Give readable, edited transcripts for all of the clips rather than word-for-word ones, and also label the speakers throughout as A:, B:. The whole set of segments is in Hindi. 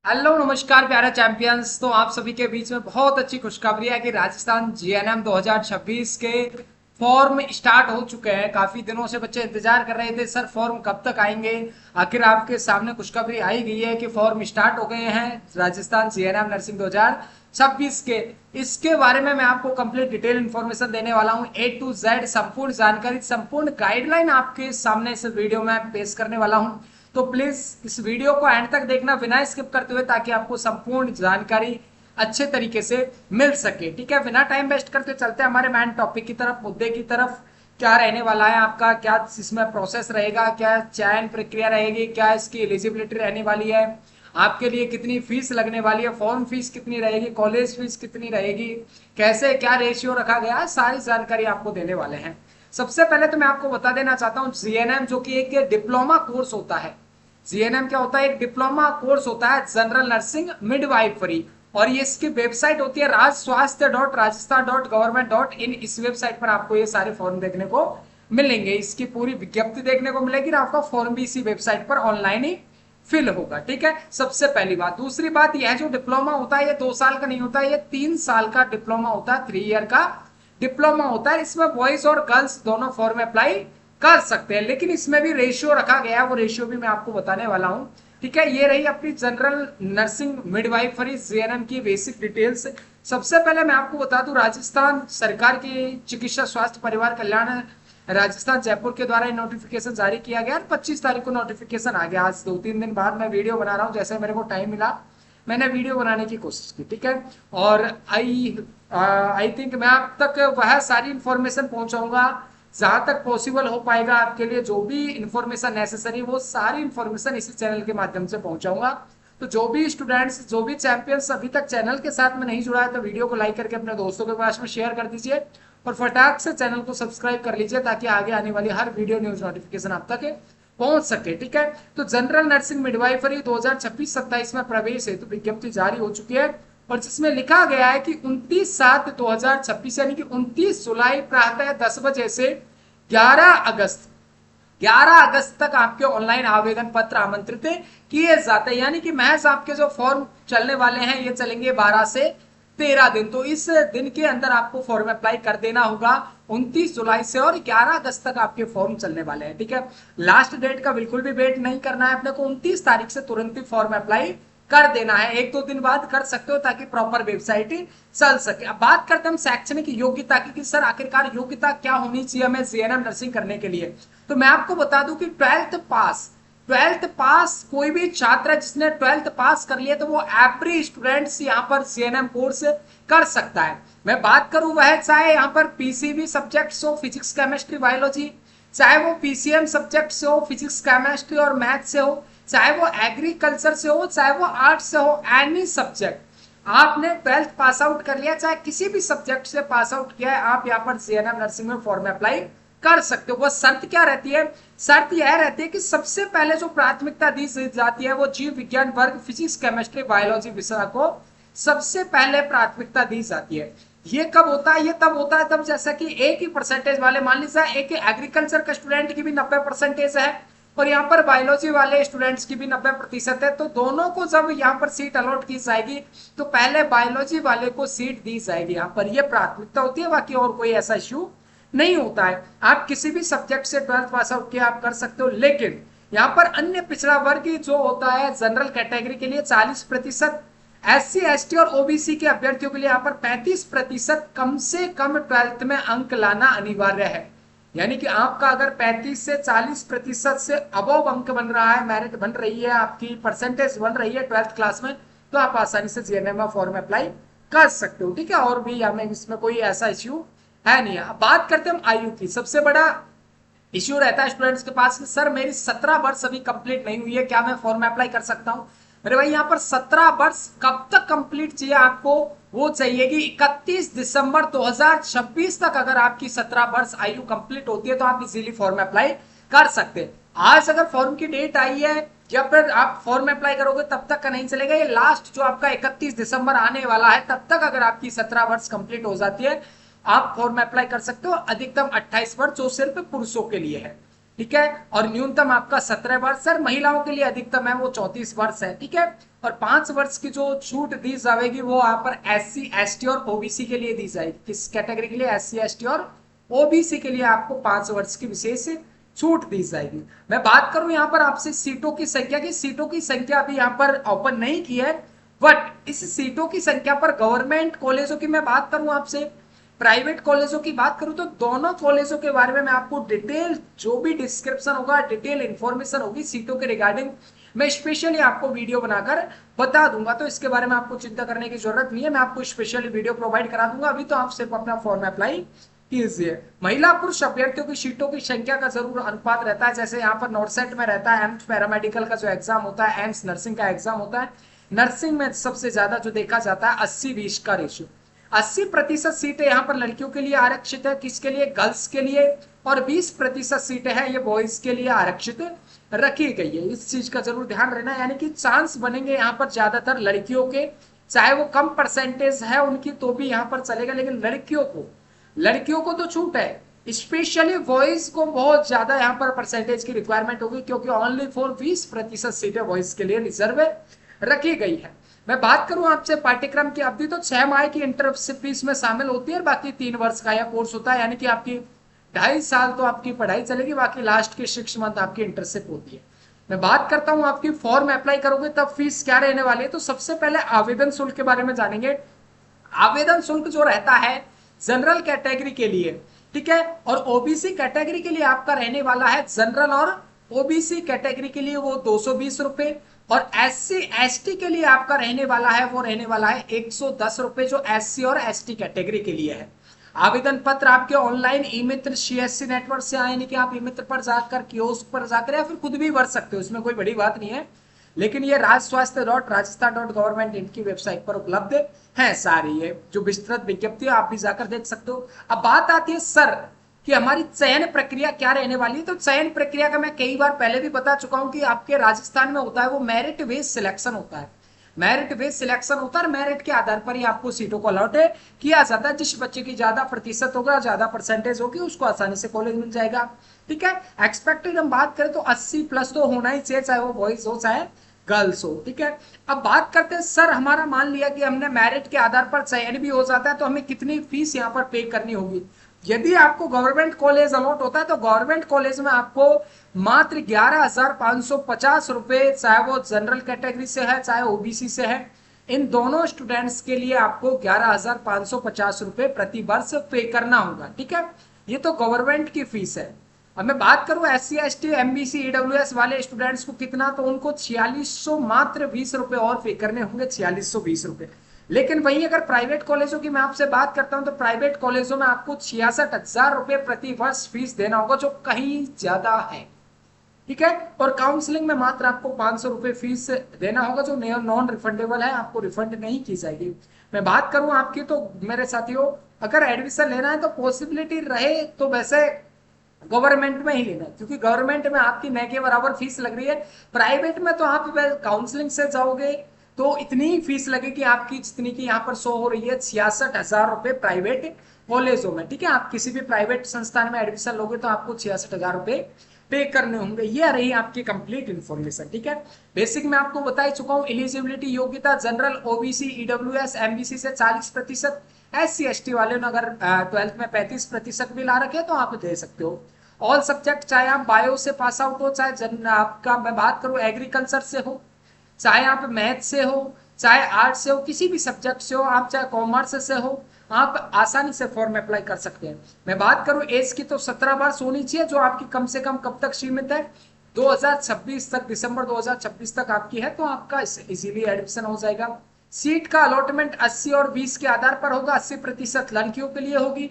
A: हेलो नमस्कार प्यारे चैंपियंस। तो आप सभी के बीच में बहुत अच्छी खुशखबरी है कि राजस्थान जीएनएम 2026 के फॉर्म स्टार्ट हो चुके हैं। काफी दिनों से बच्चे इंतजार कर रहे थे, सर फॉर्म कब तक आएंगे। आखिर आपके सामने खुशखबरी आई गई है कि फॉर्म स्टार्ट हो गए हैं राजस्थान जीएनएम नर्सिंग 2026 के। इसके बारे में मैं आपको कंप्लीट डिटेल इन्फॉर्मेशन देने वाला हूं, ए टू जेड संपूर्ण जानकारी, संपूर्ण गाइडलाइन आपके सामने इस वीडियो में पेश करने वाला हूं। तो प्लीज इस वीडियो को एंड तक देखना बिना स्किप करते हुए, ताकि आपको संपूर्ण जानकारी अच्छे तरीके से मिल सके। ठीक है, बिना टाइम वेस्ट करते चलते हैं हमारे मेन टॉपिक की तरफ, मुद्दे की तरफ। क्या रहने वाला है आपका, क्या इसमें प्रोसेस रहेगा, क्या चयन प्रक्रिया रहेगी, क्या इसकी एलिजिबिलिटी रहने वाली है, आपके लिए कितनी फीस लगने वाली है, फॉर्म फीस कितनी रहेगी, कॉलेज फीस कितनी रहेगी, कैसे क्या रेशियो रखा गया है, सारी जानकारी आपको देने वाले हैं। सबसे पहले तो मैं आपको बता देना चाहता हूं, जीएनएम जो कि एक डिप्लोमा कोर्स होता है। जीएनएम क्या होता है? एक डिप्लोमा कोर्स होता है जनरल नर्सिंग मिडवाइफरी। और ये इसकी वेबसाइट होती है rajswasthya.rajasthan.government.in। इस वेबसाइट पर आपको ये सारे फॉर्म देखने को मिलेंगे, इसकी पूरी विज्ञप्ति देखने को मिलेगी, और आपका फॉर्म भी इसी वेबसाइट पर ऑनलाइन ही फिल होगा। ठीक है, सबसे पहली बात। दूसरी बात, यह जो डिप्लोमा होता है ये 2 साल का नहीं होता, ये 3 साल का डिप्लोमा होता है, 3 ईयर का डिप्लोमा होता है। इसमें बॉयज और गर्ल्स दोनों फॉर्म अप्लाई कर सकते हैं, लेकिन इसमें भी रेशियो रखा गया है, वो रेशियो भी मैं आपको बताने वाला हूं। ठीक है, ये रही अपनी जनरल नर्सिंग मिडवाइफरी जीएनएम की बेसिक डिटेल्स। सबसे पहले मैं आपको बता दूं, राजस्थान सरकार की चिकित्सा स्वास्थ्य परिवार कल्याण राजस्थान जयपुर के द्वारा नोटिफिकेशन जारी किया गया। 25 तारीख को नोटिफिकेशन आ गया। आज 2-3 दिन बाद मैं वीडियो बना रहा हूँ, जैसे मेरे को टाइम मिला मैंने वीडियो बनाने की कोशिश की। ठीक है, और आई थिंक मैं आप तक वह सारी इंफॉर्मेशन पहुंचाऊंगा जहां तक पॉसिबल हो पाएगा। आपके लिए जो भी इंफॉर्मेशन नेसेसरी, वो सारी इंफॉर्मेशन इसी चैनल के माध्यम से पहुंचाऊंगा। तो जो भी स्टूडेंट्स, जो भी चैंपियंस अभी तक चैनल के साथ में नहीं जुड़ा है, तो वीडियो को लाइक करके अपने दोस्तों के पास में शेयर कर दीजिए, और फटाक से चैनल को सब्सक्राइब कर लीजिए, ताकि आगे आने वाली हर वीडियो न्यूज नोटिफिकेशन आप तक पहुंच सके। ठीक है, तो जनरल नर्सिंग मिडवाइफरी 2026-27 में प्रवेश हेतु विज्ञप्ति जारी हो चुकी है, और जिसमें लिखा गया है कि 29/7/2026 यानी कि 29 जुलाई प्रातः 10 बजे से 11 अगस्त तक आपके ऑनलाइन आवेदन पत्र आमंत्रित किए जाते हैं। यानी कि महज आपके जो फॉर्म चलने वाले हैं ये चलेंगे 12 से 13 दिन। तो इस दिन के अंदर आपको फॉर्म अप्लाई कर देना होगा 29 जुलाई से, और 11 अगस्त तक आपके फॉर्म चलने वाले हैं। ठीक है, लास्ट डेट का बिल्कुल भी वेट नहीं करना है अपने को, 29 तारीख से तुरंत ही फॉर्म अप्लाई कर देना है। 1-2 दिन बाद कर सकते हो, ताकि प्रॉपर वेबसाइट ही चल सके। अब बात करते हैं हम शैक्षणिक योग्यता की, कि सर आखिरकार योग्यता क्या होनी चाहिए हमें जीएनएम नर्सिंग करने के लिए। तो मैं आपको बता दूं कि 12th पास कोई भी छात्र जिसने 12th पास कर लिया, तो वो एवरी स्टूडेंट्स यहाँ पर सीएनएम कोर्स कर सकता है। मैं बात करूं वह चाहे यहाँ पर पीसीबी सब्जेक्ट्स हो, फिजिक्स केमिस्ट्री बायोलॉजी, चाहे वो पीसीएम सब्जेक्ट से हो, फिजिक्स केमिस्ट्री और मैथ से हो, चाहे वो एग्रीकल्चर से हो, चाहे वो आर्ट्स से हो, एनी सब्जेक्ट आपने 12th पास आउट कर लिया, चाहे किसी भी सब्जेक्ट से पास आउट किया है, आप यहाँ पर जीएनएम नर्सिंग में फॉर्म अप्लाई कर सकते हो। वो शर्त क्या रहती है? शर्त यह रहती है कि सबसे पहले जो प्राथमिकता दी जाती है वो जीव विज्ञान वर्ग फिजिक्स केमिस्ट्री बायोलॉजी विषय को सबसे पहले प्राथमिकता दी जाती है। ये कब होता है? ये तब होता है तब जैसा कि एक ही परसेंटेज वाले, मान लीजिए एक एग्रीकल्चर का स्टूडेंट की भी 90% है, और यहाँ पर बायोलॉजी वाले स्टूडेंट्स की भी 90% है, तो दोनों को जब यहाँ पर सीट अलॉट की जाएगी, तो पहले बायोलॉजी वाले को सीट दी जाएगी। यहाँ पर यह प्राथमिकता होती है, बाकी और कोई ऐसा इश्यू नहीं होता है। आप किसी भी सब्जेक्ट से 12th पास आउट किया आप कर सकते हो, लेकिन यहाँ पर अन्य पिछड़ा वर्ग जो होता है जनरल कैटेगरी के लिए 40%, SC ST और ओबीसी के अभ्यर्थियों के लिए यहाँ पर 35% कम से कम 12th में अंक लाना अनिवार्य है। यानी कि आपका अगर 35 से 40% से अबव अंक बन रहा है, मेरिट बन रही है, आपकी परसेंटेज बन रही है 12th क्लास में, तो आप आसानी से जीएनएम में फॉर्म अप्लाई कर सकते हो। ठीक है, और भी हमें इसमें कोई ऐसा इश्यू है नहीं है। अब बात करते हैं हम आयु की। सबसे बड़ा इश्यू रहता है स्टूडेंट्स के पास कि सर मेरी 17 वर्ष अभी कंप्लीट नहीं हुई है, क्या मैं फॉर्म अप्लाई कर सकता हूं? मेरे भाई यहाँ पर 17 वर्ष कब तक कंप्लीट चाहिए आपको? वो चाहिए कि 31 दिसंबर 2026 तक अगर आपकी 17 वर्ष आयु कंप्लीट होती है, तो आप इजीली फॉर्म अप्लाई कर सकते हैं। आज अगर फॉर्म की डेट आई है, जब फिर आप फॉर्म अप्लाई करोगे तब तक का नहीं चलेगा। ये लास्ट जो आपका 31 दिसंबर आने वाला है, तब तक अगर आपकी 17 वर्ष कंप्लीट हो जाती है, आप फॉर्म अप्लाई कर सकते हो। अधिकतम 28 वर्ष, जो सिर्फ पुरुषों के लिए है। ठीक है। और न्यूनतम आपका 17 वर्ष, सर महिलाओं के लिए अधिकतम है वो 34 वर्ष है, ठीक है। और 5 वर्ष की जो छूट दी जाएगी वो यहाँ पर SC ST और OBC के लिए दी जाएगी। किस कैटेगरी के लिए? SC ST और OBC के लिए आपको 5 वर्ष की विशेष छूट दी जाएगी। मैं बात करूं यहाँ पर आपसे सीटों की संख्या की, सीटों की संख्या अभी यहाँ पर ओपन नहीं की है, बट इस सीटों की संख्या पर गवर्नमेंट कॉलेजों की मैं बात करूं आपसे, प्राइवेट कॉलेजों की बात करूं तो दोनों कॉलेजों के बारे में मैं आपको डिटेल जो भी डिस्क्रिप्शन होगा, डिटेल इंफॉर्मेशन होगी सीटों के रिगार्डिंग, मैं स्पेशली आपको वीडियो बनाकर बता दूंगा। तो इसके बारे में आपको चिंता करने की जरूरत नहीं है, मैं आपको स्पेशली वीडियो प्रोवाइड करा दूंगा। अभी तो आप सिर्फ अपना फॉर्म अप्लाई कीजिए। महिला पुरुष अभ्यर्थियों की सीटों की संख्या का जरूर अनुपात रहता है, जैसे यहाँ पर नॉर्सेट में रहता है, एम्स पैरामेडिकल का जो एग्जाम होता है, एम्स नर्सिंग का एग्जाम होता है। नर्सिंग में सबसे ज्यादा जो देखा जाता है 80-20 का रेशियो, 80% सीटें यहाँ पर लड़कियों के लिए आरक्षित है, किसके लिए? गर्ल्स के लिए। और 20% सीटें हैं ये बॉयज के लिए आरक्षित रखी गई है। इस चीज का जरूर ध्यान रखना, यानी कि चांस बनेंगे यहाँ पर ज्यादातर लड़कियों के, चाहे वो कम परसेंटेज है उनकी तो भी यहाँ पर चलेगा, लेकिन लड़कियों को तो छूट है। स्पेशली बॉयज को बहुत ज्यादा यहाँ पर परसेंटेज की रिक्वायरमेंट होगी, क्योंकि ओनली फॉर 20% सीटें बॉयज के लिए रिजर्व रखी गई है। मैं बात करूं आपसे पाठ्यक्रम की अवधि, तो 6 माह की इंटर्नशिप फीस में शामिल होती है, बाकी 3 वर्ष का यह कोर्स होता है, यानी कि आपकी 2.5 साल तो आपकी पढ़ाई चलेगी, बाकी लास्ट के 6 मंथ आपकी इंटर्नशिप होती है। मैं बात करता हूं आपकी फॉर्म अप्लाई करोगे तब फीस क्या रहने वाली है, तो सबसे पहले आवेदन शुल्क के बारे में जानेंगे। आवेदन शुल्क जो रहता है जनरल कैटेगरी के लिए, ठीक है, और ओबीसी कैटेगरी के लिए आपका रहने वाला है, जनरल और ओबीसी कैटेगरी के लिए वो 220 रुपए, और SC ST के लिए आपका रहने वाला है, वो रहने वाला है 110 रुपए, जो SC और ST कैटेगरी के लिए है। आवेदन पत्र आपके ऑनलाइन ई मित्र CSC नेटवर्क से आए, यानी कि आप ई मित्र पर जाकर, कियोस्क पर जाकर, या फिर खुद भी भर सकते हो, इसमें कोई बड़ी बात नहीं है। लेकिन ये rajswasthya.rajasthan.gov इनकी वेबसाइट पर उपलब्ध है सारी, ये जो विस्तृत विज्ञप्ति है आप भी जाकर देख सकते हो। अब बात आती है सर कि हमारी चयन प्रक्रिया क्या रहने वाली है, तो चयन प्रक्रिया का मैं कई बार पहले भी बता चुका हूं कि आपके राजस्थान में होता है वो मेरिट बेस्ड सिलेक्शन होता है। मेरिट बेस्ड सिलेक्शन होता है, मेरिट के आधार पर ही आपको सीटों को अलॉट किया जाता है। जिस बच्चे की ज्यादा प्रतिशत होगा, ज्यादा परसेंटेज होगी, उसको आसानी से कॉलेज मिल जाएगा, ठीक है। एक्सपेक्टेड हम बात करें तो 80+ तो होना ही चाहिए, चाहे वो बॉयज हो चाहे गर्ल्स हो, ठीक है। अब बात करते हैं सर, हमारा मान लिया कि हमने मेरिट के आधार पर चयन भी हो जाता है, तो हमें कितनी फीस यहाँ पर पे करनी होगी। यदि आपको गवर्नमेंट कॉलेज अलॉट होता है तो गवर्नमेंट कॉलेज में आपको मात्र 11,550 रुपए, चाहे वो जनरल कैटेगरी से है चाहे ओबीसी से है, इन दोनों स्टूडेंट्स के लिए आपको 11,550 रुपए प्रति वर्ष पे करना होगा, ठीक है। ये तो गवर्नमेंट की फीस है। अब मैं बात करूं SC ST MBC EWS वाले स्टूडेंट्स को कितना, तो उनको 4600 मात्र 20 रुपए और पे करने होंगे, 4620 रुपए। लेकिन वहीं अगर प्राइवेट कॉलेजों की मैं आपसे बात करता हूं तो प्राइवेट कॉलेजों में आपको 66,000 रुपए प्रति वर्ष फीस देना होगा, जो कहीं ज्यादा है, ठीक है। और काउंसलिंग में मात्र आपको 500 रुपए फीस देना होगा, जो नॉन रिफंडेबल है, आपको रिफंड नहीं की जाएगी। मैं बात करूं आपकी तो मेरे साथियों, अगर एडमिशन लेना है तो पॉसिबिलिटी रहे तो वैसे गवर्नमेंट में ही लेना है, क्योंकि गवर्नमेंट में आपकी न के बराबर फीस लग रही है। प्राइवेट में तो आप काउंसलिंग से जाओगे तो इतनी ही फीस लगेगी आपकी जितनी की यहाँ पर शो हो रही है, 66,000 रुपए प्राइवेट कॉलेजों में, ठीक है। आप किसी भी प्राइवेट संस्थान में एडमिशन लोगे तो आपको 66,000 रुपए पे करने होंगे। ये रही आपकी कंप्लीट इन्फॉर्मेशन, ठीक है। बेसिक में आपको बता ही चुका हूँ। एलिजिबिलिटी योग्यता जनरल OBC EWS MBC से 40%, SC ST वाले ने अगर 12th में 35% भी ला रखे तो आप दे सकते हो। ऑल सब्जेक्ट, चाहे आप बायो से पास आउट हो, चाहे आपका मैं बात करूं एग्रीकल्चर से हो, चाहे आप मैथ से हो, चाहे आर्ट से हो, किसी भी सब्जेक्ट से हो, आप चाहे कॉमर्स से हो, आप आसानी से फॉर्म अप्लाई कर सकते हैं। मैं बात करूं एज की तो 17 वर्ष होनी चाहिए, जो आपकी कम से कम कब तक सीमित है, 2026 तक, दिसंबर 2026 तक आपकी है, तो आपका इजीली एडमिशन हो जाएगा। सीट का अलॉटमेंट 80 और 20 के आधार पर होगा। 80% लड़कियों के लिए होगी,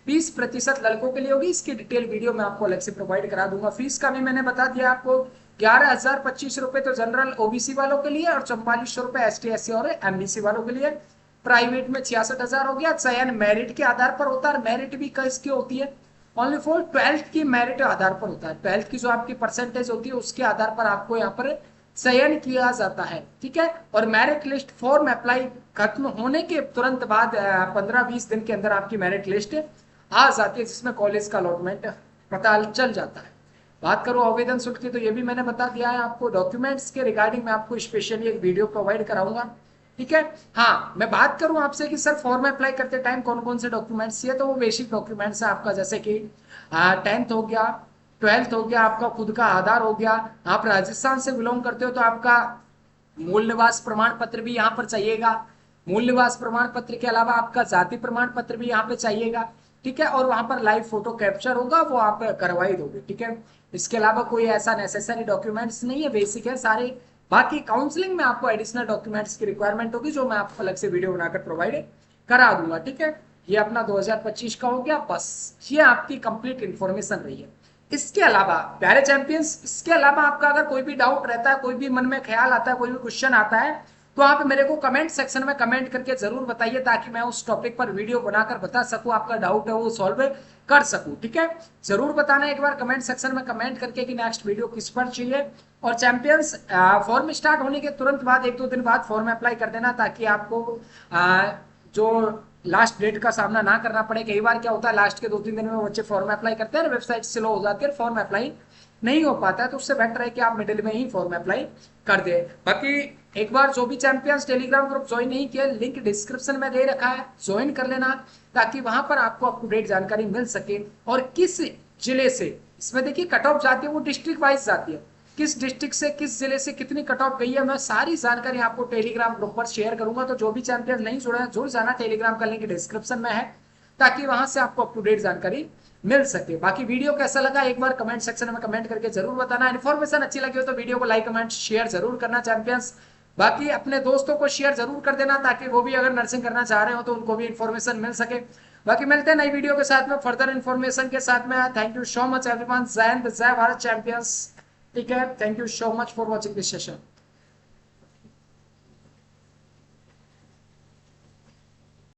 A: 20% लड़कों के लिए होगी। इसकी डिटेल वीडियो मैं आपको अलग से प्रोवाइड करा दूंगा। फीस का भी मैंने बता दिया आपको, 11,025 रुपए तो जनरल OBC वालों के लिए और 4400 रुपए ST SC और MBC वालों के लिए। प्राइवेट में 66,000 हो गया। चयन मेरिट के आधार पर होता है, मेरिट भी किसकी होती है, ओनली फॉर 12th की मेरिट आधार पर होता है। 12th की जो आपकी परसेंटेज होती है उसके आधार पर आपको यहाँ पर चयन किया जाता है, ठीक है। और मेरिट लिस्ट फॉर्म अप्लाई खत्म होने के तुरंत बाद 15-20 दिन के अंदर आपकी मेरिट लिस्ट आ जाती है, जिसमें कॉलेज का अलॉटमेंट पता चल जाता है। बात करूँ आवेदन शुल्क की, तो ये भी मैंने बता दिया है आपको। डॉक्यूमेंट्स के रिगार्डिंग मैं आपको स्पेशली एक वीडियो प्रोवाइड कराऊंगा, ठीक है। हाँ, मैं बात करूं आपसे कि सर फॉर्म अप्लाई करते टाइम कौन कौन से डॉक्यूमेंट्स चाहिए, तो वो बेसिक डॉक्यूमेंट्स है आपका, जैसे कि 10th हो गया, 12th हो गया, आपका खुद का आधार हो गया। आप राजस्थान से बिलोंग करते हो तो आपका मूल निवास प्रमाण पत्र भी यहाँ पर चाहिएगा। मूल निवास प्रमाण पत्र के अलावा आपका जाति प्रमाण पत्र भी यहाँ पे चाहिएगा, ठीक है। और वहां पर लाइव फोटो कैप्चर होगा, वो आप करवाई दोगे, ठीक है। इसके अलावा कोई ऐसा नेसेसरी डॉक्यूमेंट्स नहीं है, बेसिक है सारे। बाकी काउंसलिंग में आपको एडिशनल डॉक्यूमेंट्स की रिक्वायरमेंट होगी, जो मैं आपको अलग से वीडियो बनाकर प्रोवाइड करा दूंगा, ठीक है। ये अपना 2025 का हो गया, बस ये आपकी कंप्लीट इंफॉर्मेशन रही है। इसके अलावा प्यारे चैंपियंस, इसके अलावा आपका अगर कोई भी डाउट रहता है, कोई भी मन में ख्याल आता है, कोई भी क्वेश्चन आता है, तो आप मेरे को कमेंट सेक्शन में कमेंट करके जरूर बताइए, ताकि मैं उस टॉपिक पर वीडियो बनाकर बता सकूं, आपका डाउट है वो सॉल्व कर सकूं, ठीक है। जरूर बताना एक बार कमेंट सेक्शन में कमेंट करके कि नेक्स्ट वीडियो किस पर चाहिए। और चैंपियंस, फॉर्म स्टार्ट होने के तुरंत बाद 1-2 दिन बाद फॉर्म अप्लाई कर देना, ताकि आपको जो लास्ट डेट का सामना ना करना पड़े। कई बार क्या होता है, लास्ट के 2-3 दिन में बच्चे फॉर्म अप्लाई करते हैं, वेबसाइट स्लो हो जाती है, फॉर्म अप्लाई नहीं हो पाता है, तो उससे बेटर है कि आप मिडिल में ही फॉर्म अप्लाई कर दे। बाकी एक बार जो भी चैंपियंस टेलीग्राम ग्रुप ज्वाइन नहीं किया, लिंक डिस्क्रिप्शन में दे रखा है, ज्वाइन कर लेना, ताकि वहां पर आपको अप टू डेट जानकारी मिल सके। और किस जिले से, इसमें देखिए कट ऑफ जाती है, वो डिस्ट्रिक्ट वाइज जाती है, किस डिस्ट्रिक्ट से किस जिले से कितनी कट ऑफ गई है, मैं सारी जानकारी आपको टेलीग्राम ग्रुप पर शेयर करूंगा। तो जो भी चैंपियन नहीं जुड़े हैं, जुड़ जाना, टेलीग्राम का लिंक डिस्क्रिप्शन में है, ताकि वहां से आपको अप टू डेट जानकारी मिल सके। बाकी वीडियो कैसा लगा एक बार कमेंट सेक्शन में कमेंट करके जरूर बताना। इन्फॉर्मेशन अच्छी लगी हो तो वीडियो को लाइक कमेंट शेयर जरूर करना चैंपियंस। बाकी अपने दोस्तों को शेयर जरूर कर देना, ताकि वो भी अगर नर्सिंग करना चाह रहे हो तो उनको भी इन्फॉर्मेशन मिल सके। बाकी मिलते हैं नई वीडियो के साथ में, फर्दर इन्फॉर्मेशन के साथ में। Thank you so much everyone. जय हिंद, जय भारत चैंपियंस, ठीक है। Thank you so much for watching this session.